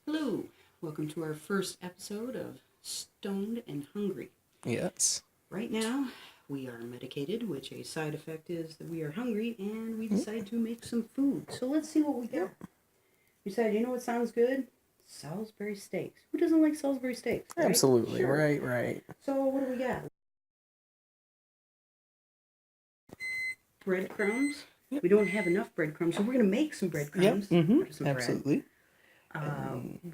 Hello, welcome to our first episode of Stoned and Hungry. Yes. Right now, we are medicated, which a side effect is that we are hungry and we decide to make some food. So let's see what we got. We decided, you know what sounds good? Salisbury steaks. Who doesn't like Salisbury steaks? Right? Absolutely. Sure. Right. So what do we got? Breadcrumbs. Yep. We don't have enough breadcrumbs, so we're going to make some breadcrumbs. Yep. Mm-hmm. Some Absolutely.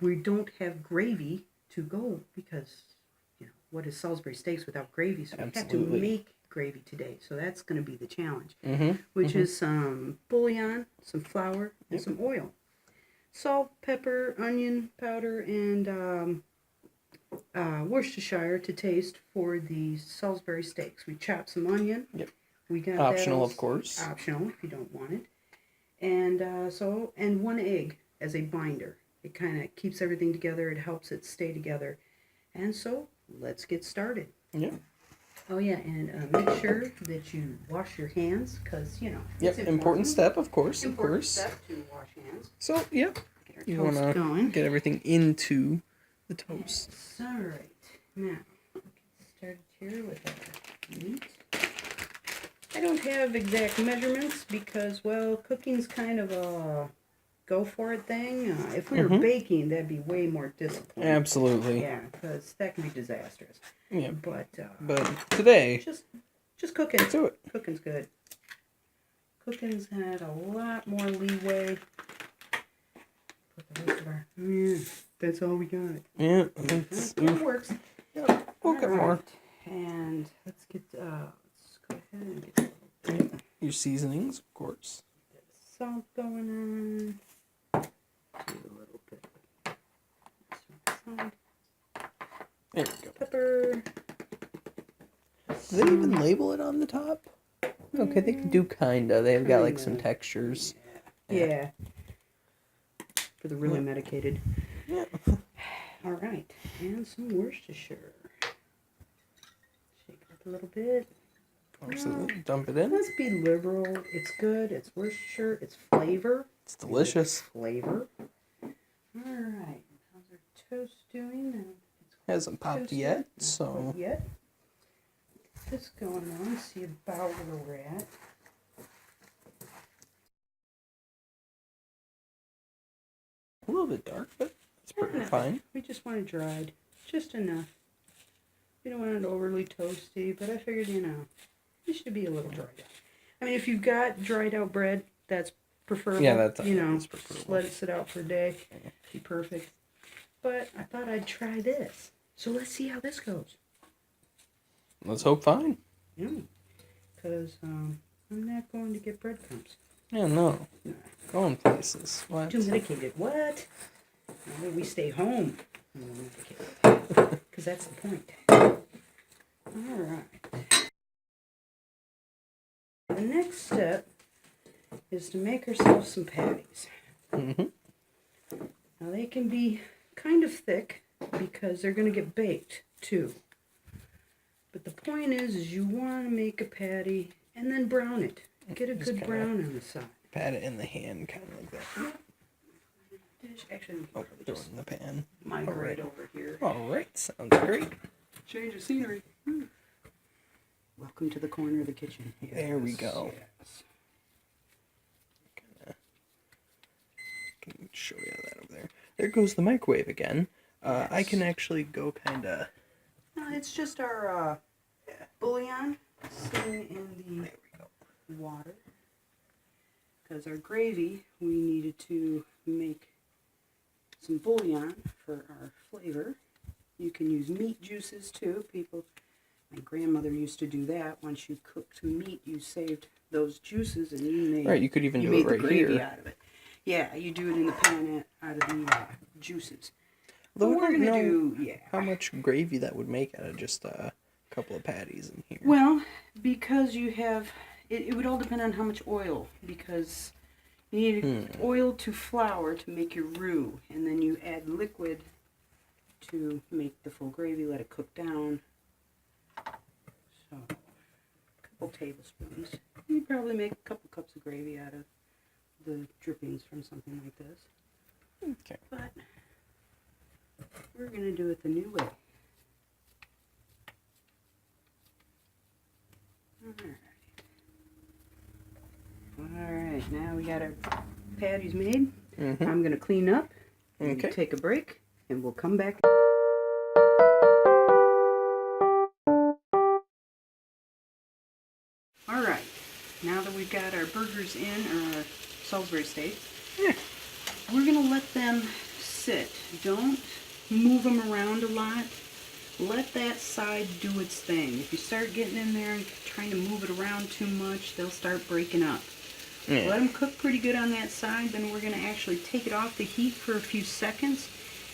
We don't have gravy to go because, what is Salisbury steaks without gravy? So we have to make gravy today. So that's going to be the challenge, which is some bouillon, some flour, and some oil. Salt, pepper, onion powder, and Worcestershire to taste for the Salisbury steaks. We chopped some onion. Yep. We got optional, that of course. Optional if you don't want it. And one egg as a binder. It kind of keeps everything together. It helps it stay together. And so, let's get started. Yeah. Oh, yeah, and make sure that you wash your hands, because, it's important step, of course. Important step to wash hands. So, yep. Get our toast going. Get everything into the toast. Yes. All right. Now, we'll get started here with our meat. I don't have exact measurements because, well, cooking's kind of a go for it thing. If we were baking, that'd be way more disciplined. Absolutely. Yeah, because that can be disastrous. Yeah. But today, just cooking. Let's do it. Cooking's good. Cooking's had a lot more leeway. Put the rest of our. That's all we got. Yeah, it works. Yeah, we'll get more. And let's get. Let's go ahead and get a little bit. Your seasonings, of course. Salt going on. Do a little bit of salt. There we go. Pepper. Do they even label it on the top? Okay, they do kinda. They've got like some textures. Yeah. For the really medicated. Yeah. All right, and some Worcestershire. Shake it up a little bit. Absolutely. Dump it in. Let's be liberal. It's good. It's Worcestershire. It's flavor. It's delicious. It's flavor. All right. How's our toast doing? Hasn't popped yet, so. Yet. Just going on. See about where we're at. A little bit dark, but it's pretty fine. We just want it dried. Just enough. We don't want it overly toasty, but I figured, it should be a little dried out. I mean, if you've got dried out bread, that's preferable. Yeah, that's preferable. Just let it sit out for a day. Be perfect. But I thought I'd try this. So let's see how this goes. Let's hope fine. Yeah. Because I'm not going to get breadcrumbs. Yeah, no. Going places. What? Too medicated. What? We stay home. Because that's the point. All right. The next step is to make ourselves some patties. Now they can be kind of thick because they're going to get baked too. But the point is you want to make a patty and then brown it. Get a good brown on the side. Pat it in the hand, kind of like that. Actually, throw it in the pan. Migrate over here. All right, sounds great. Change of scenery. Welcome to the corner of the kitchen. Yes, there we go. Yes. Can show you that over there. There goes the microwave again. Yes. I can actually go kind of. No, it's just our bouillon sitting in the water. Because our gravy, we needed to make some bouillon for our flavor. You can use meat juices too. My grandmother used to do that. Once you cooked meat, you saved those juices and you made. Right, you could even do it right gravy here. Out of it. Yeah, you do it in the pan out of the juices. Though we're gonna do how much gravy that would make out of just a couple of patties in here. Well, because you have, it would all depend on how much oil, because you need oil to flour to make your roux, and then you add liquid to make the full gravy, let it cook down. So, a couple tablespoons. You'd probably make a couple cups of gravy out of the drippings from something like this. Okay. But We're going to do it the new way. Alright, now we got our patties made. Mm-hmm. I'm going to clean up and Okay. take a break, and we'll come back. Alright, now that we've got our burgers in, or our Salisbury steak, we're going to let them sit. Don't move them around a lot. Let that side do its thing. If you start getting in there and trying to move it around too much, they'll start breaking up. Yeah. Let them cook pretty good on that side, then we're going to actually take it off the heat for a few seconds,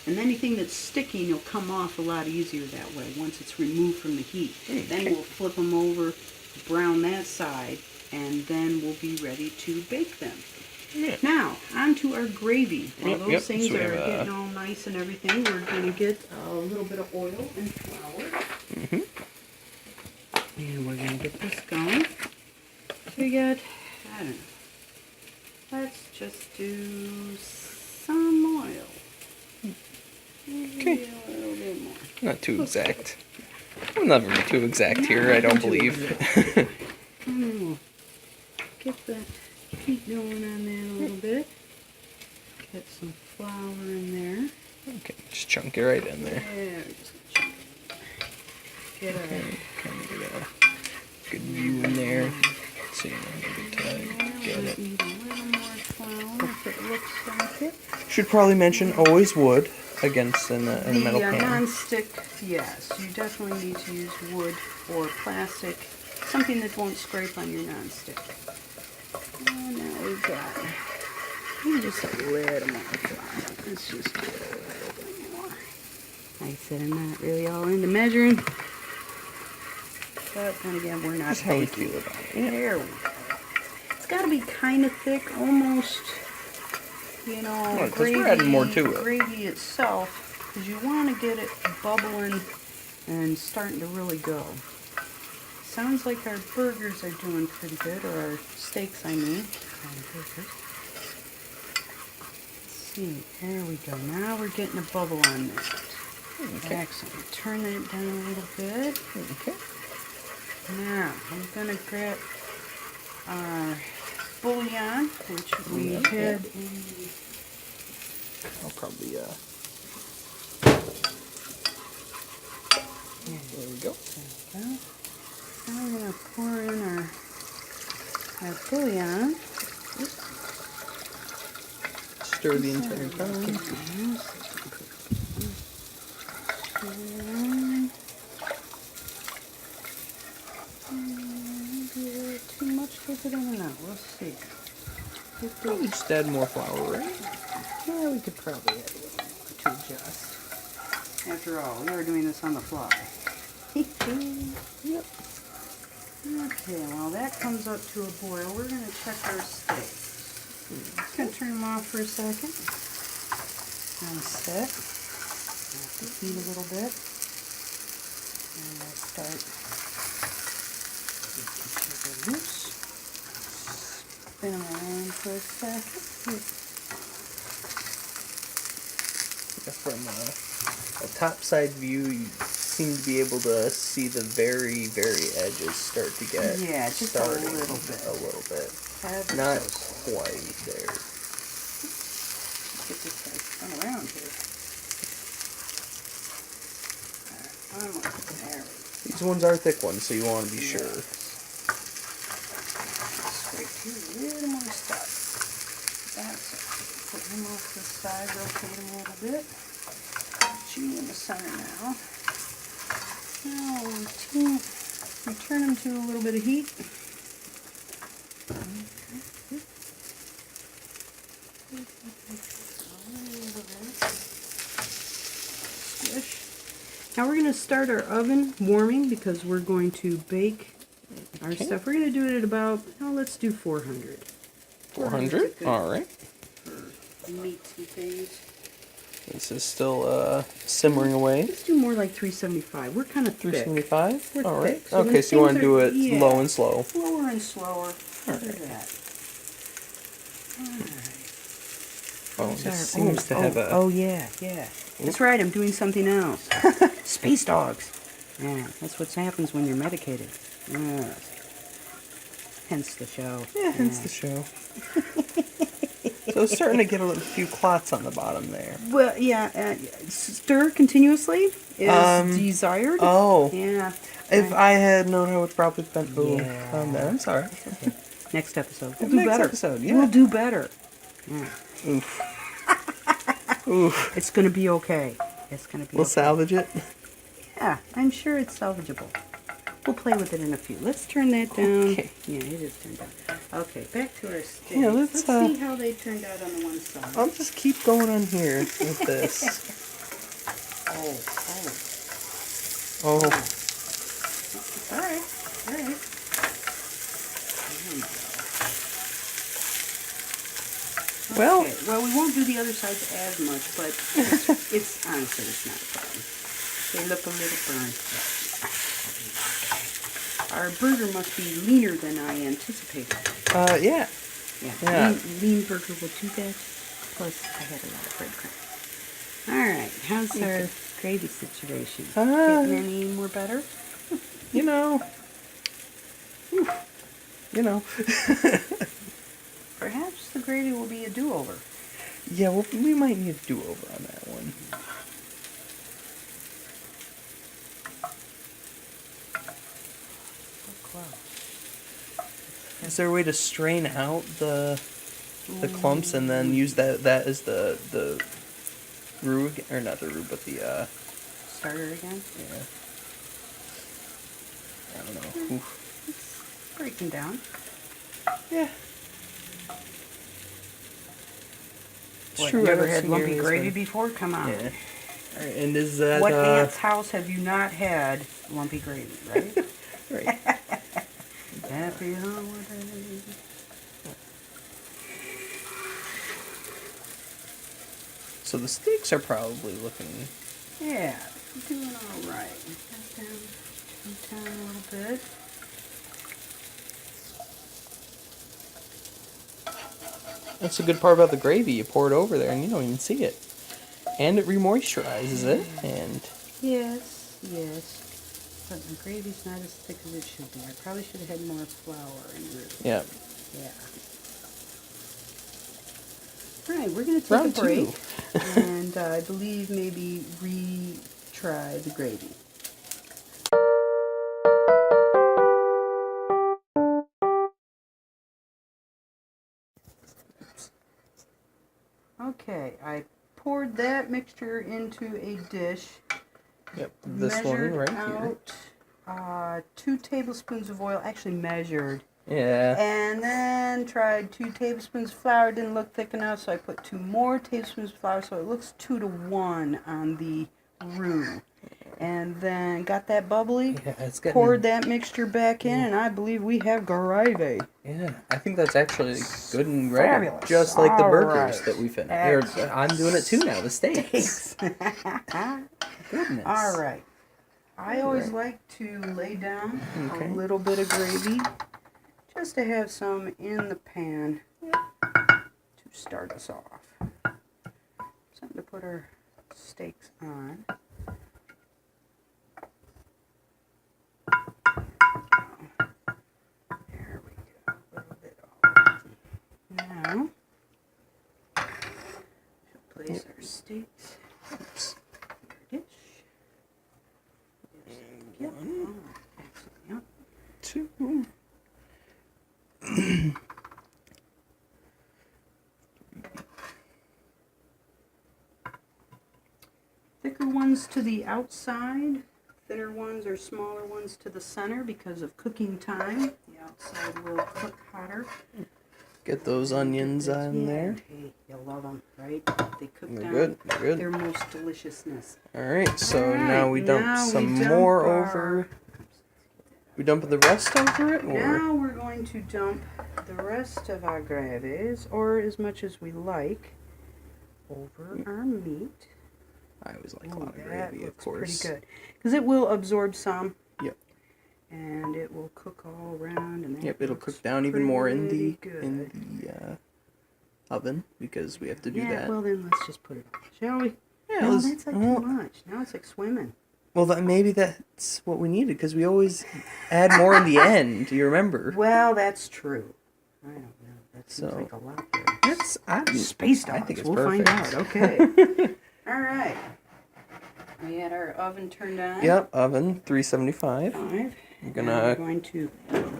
and anything that's sticking will come off a lot easier that way once it's removed from the heat. Okay. Then we'll flip them over, brown that side, and then we'll be ready to bake them. Yeah. Now, on to our gravy. While those things So we are have, getting all nice and everything, we're going to get a little bit of oil and flour. Mm-hmm. And we're going to get this going. So we got, I don't know, let's just do some oil. Maybe a little bit more. Not too exact. We'll never be too exact here, I don't believe. And then we'll get the heat going on that a little bit. Get some flour in there. Okay, just chunk it right in there. Yeah, we're just gonna chunk it. Get Okay, a kind of get a good view in there. See, a good time. Get it. need a little more flour if it looks like it. Should probably mention always wood against in a metal pan. Non-stick, yes, you definitely need to use wood or plastic, something that won't scrape on your non-stick. And now we've got just a little more flour. Let's just do a little bit more. Like I said, I'm not really all into measuring, but then again, we're not That's how we baking. feel about it. There we go. It's got to be kind of thick, almost, you know, Well, 'cause we're adding more to it. gravy itself, because you want to get it bubbling and starting to really go. Sounds like our burgers are doing pretty good, or our steaks, I mean. Let's see, there we go. Now we're getting a bubble on that. Okay. Excellent. Turn that down a little bit. Okay. Now, I'm going to grab our bouillon, which we had in the... I'll probably, there we go. There we go. Now we're going to pour in our bouillon. Stir the entire time. Maybe too much with it in now. We'll see. Probably just add more flour, right? Yeah, we could probably add a little more to adjust. After all, we were doing this on the fly. Yep. Okay, while that comes up to a boil, we're going to check our steaks. Just going to turn them off for a second. And set. Let it heat a little bit. And we'll start getting the loose. Spin them around for a second. From a top side view, you seem to be able to see the very, very edges start to get just starting a little bit. A little bit. Ever Not so quite there. Get this guy spun around here. Alright, there we go. These ones are thick ones, so you want to be sure. Scrape here a little more stuff. That's it. Put him off to the side, rotate him a little bit. Put you in the center now. Now we'll return him to a little bit of heat. Squish. Now we're going to start our oven warming because we're going to bake our stuff. We're going to do it at about, let's do 400. 400? Alright. For meats and things. This is still simmering away. Let's do more like 375. We're kind of thick. 375? We're Alright. thick. So Okay, when so you want to things do are- it yeah, low and slow. slower and slower. Look at that. Oh, this seems to have a... Oh, yeah, yeah. That's right, I'm doing something else. Space dogs. Yeah, that's what happens when you're medicated. Yes. Hence the show. Yeah, hence the show. So it's starting to get a few clots on the bottom there. Well, yeah, stir continuously is desired. Oh. Yeah. If I had known, I would probably been. Yeah. I'm sorry. Okay. Next episode. We'll do Next better. episode, yeah. We'll do better. Yeah. Oof. Oof. It's going to be okay. It's going to be We'll okay. salvage it. Yeah, I'm sure it's salvageable. We'll play with it in a few. Let's turn that down. Okay. Yeah, it is turned down. Okay, back to our steaks. Yeah, let's see how they turned out on the one side. I'll just keep going on here with this. Oh. Oh. All right. All right. There we go. Well, Okay. Well, we won't do the other sides as much, but it's honestly, it's not a problem. They look a little burned. Our burger must be leaner than I anticipated. Yeah. Yeah. Lean burger will do that. Plus, I had a lot of breadcrumbs. All right. How's our gravy situation? Getting any more better? You know. Perhaps the gravy will be a do-over. Yeah, well, we might need a do-over on that one. So close. Is there a way to strain out the clumps and then use that as the roux, or not the roux, but the Starter again? yeah. I don't know. Oof. It's breaking down. Yeah. It's What, true. you I ever don't had see lumpy areas gravy where- before? Come on. Yeah. All right, and is that What aunt's house have you not had lumpy gravy, right? right? Happy holidays. So the steaks are probably looking. Yeah, doing all right. Turn down a little bit. That's the good part about the gravy. You pour it over there and you don't even see it, and it remoisturizes it. And Yes, yes. But the gravy's not as thick as it should be. I probably should have had more flour and roux. yeah, Yeah. All right, we're going to take Round a break. 2. And I believe maybe retry the gravy. Okay, I poured that mixture into a dish. yep. This one Measured right here. out 2 tablespoons of oil, actually measured, Yeah. and then tried 2 tablespoons of flour. Didn't look thick enough, so I put 2 more tablespoons of flour, so it looks 2 to 1 on the roux. And then got that bubbly, Yeah, it's getting. poured that mixture back in, and I believe we have gravy. Yeah, I think that's actually good and ready, Fabulous. just like the All burgers right. that we finished. Excellent. I'm doing it too now. The steaks. Goodness. All right. I always like to lay down Okay. a little bit of gravy just to have some in the pan to start us off. Something to put our steaks on. There we go. A little bit all. Now, we'll place our steaks in our dish. Yep. Oh, excellent. Yep. 2. Thicker ones to the outside, thinner ones or smaller ones to the center because of cooking time. The outside will cook hotter. Get those onions on there. Hey, you'll love them, right? They cook They're down good. They're good. their most deliciousness. All right. So All right, now we dump now some we dump more our- over. We dump the rest over it, or Now we're going to dump the rest of our gravies, or as much as we like, over our meat. I always like a Ooh, lot of that gravy, of looks course. pretty good. Because it will absorb some. Yep. And it will cook all around. And that Yep. It'll looks cook down even more in the pretty good. oven because we have to do yeah, that. well then let's just put it on, shall we? Yeah. Yeah, No, that's like too much. Now it's like swimming. Well, maybe that's what we needed because we always add more in the end. Do you remember? Well, that's true. I don't know. That seems So, like a lot there. Space dogs. I think it's we'll perfect. find out. Okay. All right. We had our oven turned on. Yep, oven 375. Five. You're We're gonna going to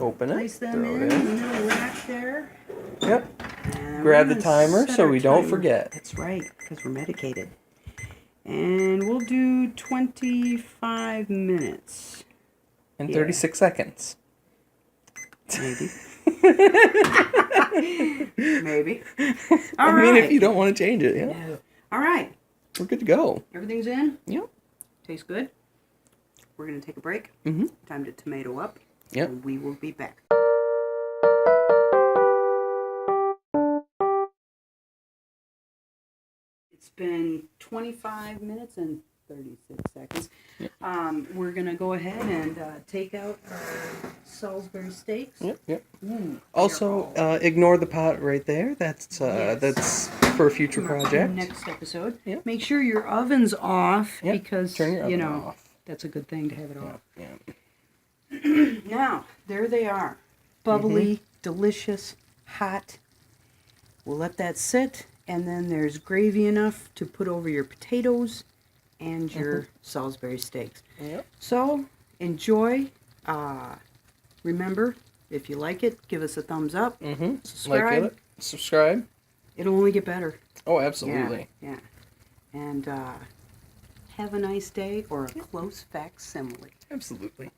open place it, them throw in it the in. little rack there. Yep. And Grab we're the gonna timer set so our we don't timer. forget. That's right, because we're medicated. And we'll do 25 minutes. And Yeah. 36 seconds. Maybe. Maybe. I mean, if you don't want to change it, yeah. No. All right. We're good to go. Everything's in? Yep. Tastes good. We're going to take a break. Mm-hmm. Time to tomato up. Yep. And we will be back. It's been 25 minutes and 36 seconds. Yep. We're going to go ahead and take out our Salisbury steaks. Yep. Ooh, Also, ignore the pot right there. That's Yes. that's for a future project. Next episode. Yep. Make sure your oven's off Yep. because, Turn your oven off. that's a good thing to have it off. Yeah. Now, there they are. Bubbly, delicious, hot. We'll let that sit, and then there's gravy enough to put over your potatoes and your Salisbury steaks. Yep. So, enjoy. Remember, if you like it, give us a thumbs up. Mm-hmm. Subscribe. Like it. Subscribe. It'll only get better. Oh, absolutely. Yeah. And have a nice day or a close facsimile. Absolutely.